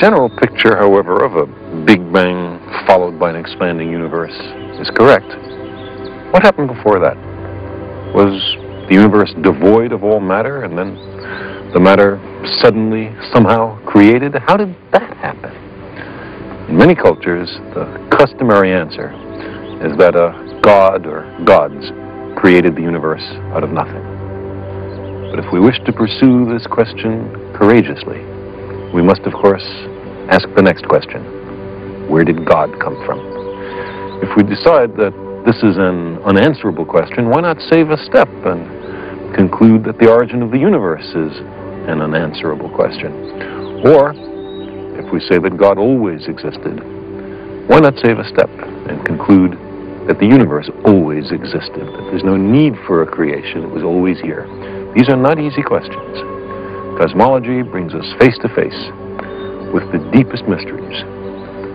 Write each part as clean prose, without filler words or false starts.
general picture, however, of a Big Bang followed by an expanding universe is correct. What happened before that? Was the universe devoid of all matter, and then the matter suddenly, somehow created? How did that happen? In many cultures, the customary answer is that a god or gods created the universe out of nothing. But if we wish to pursue this question courageously, we must, of course, ask the next question. Where did God come from? If we decide that this is an unanswerable question, why not save a step and conclude that the origin of the universe is an unanswerable question? Or, if we say that God always existed, why not save a step and conclude that the universe always existed, that there's no need for a creation, it was always here? These are not easy questions. Cosmology brings us face to face with the deepest mysteries,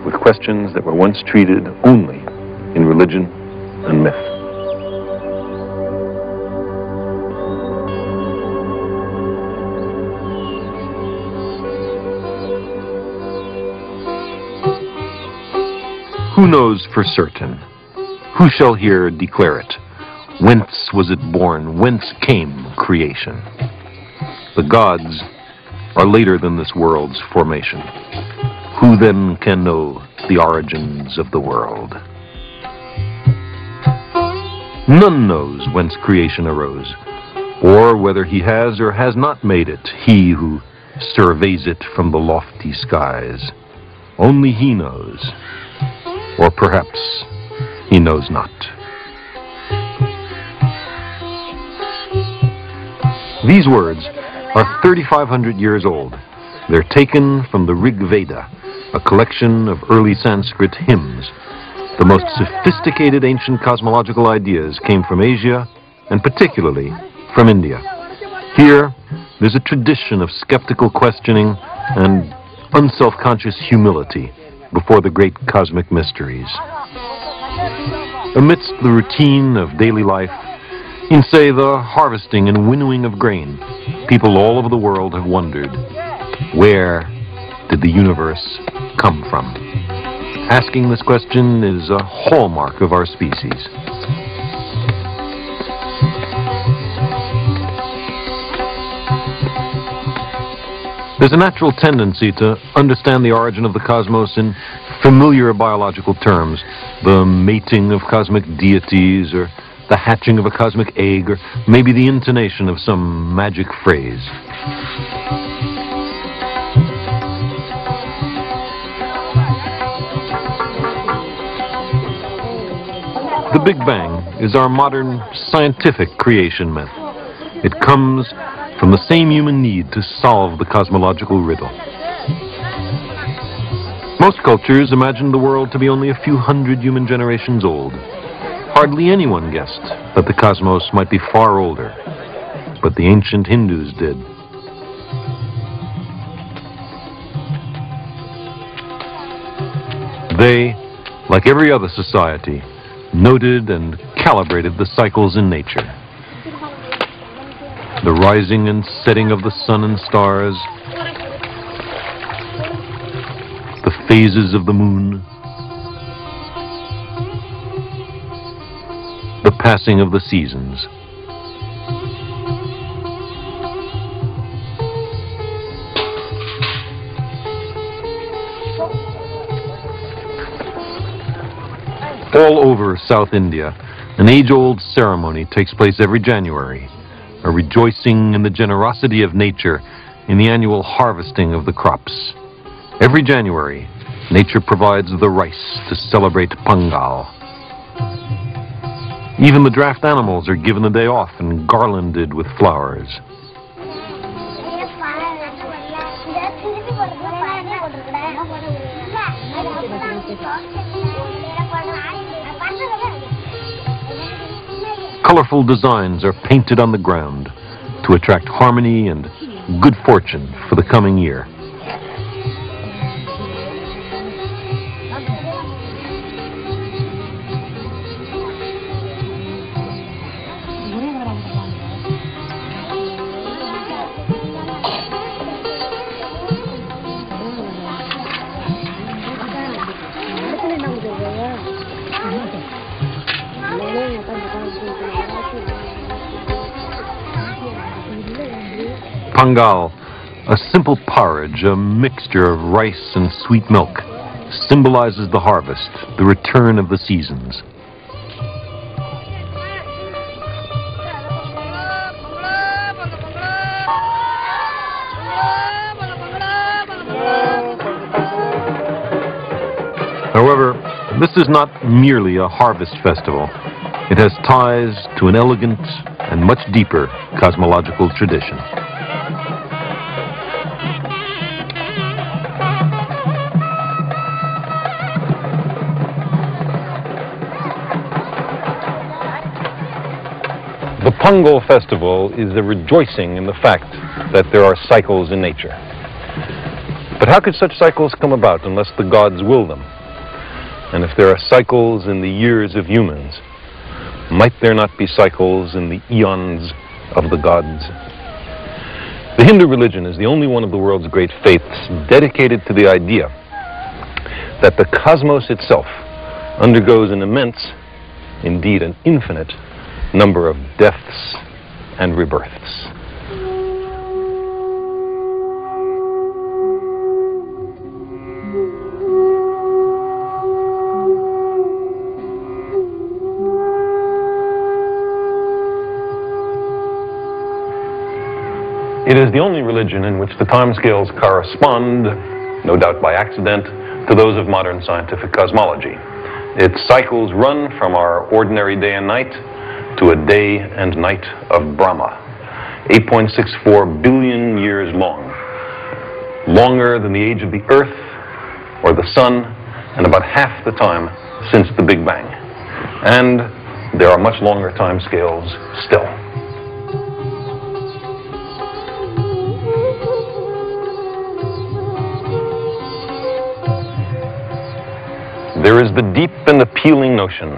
with questions that were once treated only in religion and myth. Who knows for certain? Who shall here declare it? Whence was it born? Whence came creation? The gods are later than this world's formation. Who then can know the origins of the world? None knows whence creation arose, or whether he has or has not made it, he who surveys it from the lofty skies. Only he knows, or perhaps he knows not. These words are 3,500 years old. They're taken from the Rig Veda, a collection of early Sanskrit hymns. The most sophisticated ancient cosmological ideas came from Asia, and particularly from India. Here, there's a tradition of skeptical questioning and unself-conscious humility before the great cosmic mysteries. Amidst the routine of daily life, in, say, the harvesting and winnowing of grain, people all over the world have wondered, where did the universe come from? Asking this question is a hallmark of our species. There's a natural tendency to understand the origin of the cosmos in familiar biological terms, the mating of cosmic deities, or the hatching of a cosmic egg, or maybe the intonation of some magic phrase. The Big Bang is our modern scientific creation myth. It comes from the same human need to solve the cosmological riddle. Most cultures imagine the world to be only a few hundred human generations old. Hardly anyone guessed that the cosmos might be far older, but the ancient Hindus did. They, like every other society, noted and calibrated the cycles in nature. The rising and setting of the sun and stars, the phases of the moon, the passing of the seasons. All over South India, an age-old ceremony takes place every January, a rejoicing in the generosity of nature in the annual harvesting of the crops. Every January, nature provides the rice to celebrate Pongal. Even the draft animals are given a day off and garlanded with flowers. Colorful designs are painted on the ground to attract harmony and good fortune for the coming year. Pangal, a simple porridge, a mixture of rice and sweet milk, symbolizes the harvest, the return of the seasons. However, this is not merely a harvest festival. It has ties to an elegant and much deeper cosmological tradition. The Pongal festival is a rejoicing in the fact that there are cycles in nature. But how could such cycles come about unless the gods will them? And if there are cycles in the years of humans, might there not be cycles in the eons of the gods? The Hindu religion is the only one of the world's great faiths dedicated to the idea that the cosmos itself undergoes an immense, indeed an infinite, number of deaths and rebirths. It is the only religion in which the timescales correspond, no doubt by accident, to those of modern scientific cosmology. Its cycles run from our ordinary day and night to a day and night of Brahma, 8.64 billion years long, longer than the age of the Earth or the Sun, and about half the time since the Big Bang. And there are much longer timescales still. There is the deep and appealing notion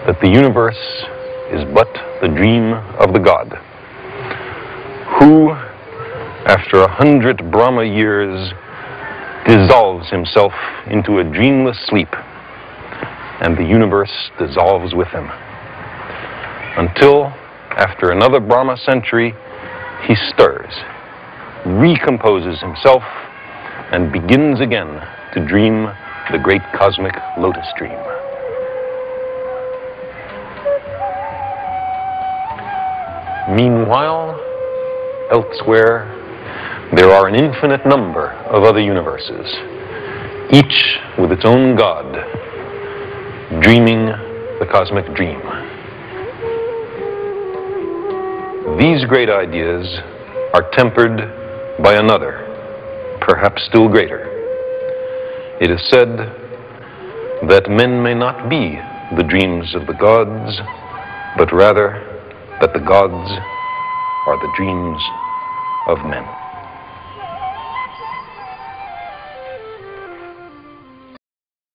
that the universe is but the dream of the god, who, after 100 Brahma years, dissolves himself into a dreamless sleep, and the universe dissolves with him, until, after another Brahma century, he stirs, recomposes himself, and begins again to dream the great cosmic lotus dream. Meanwhile, elsewhere, there are an infinite number of other universes, each with its own god, dreaming the cosmic dream. These great ideas are tempered by another, perhaps still greater. It is said that men may not be the dreams of the gods, but rather that the gods are the dreams of men.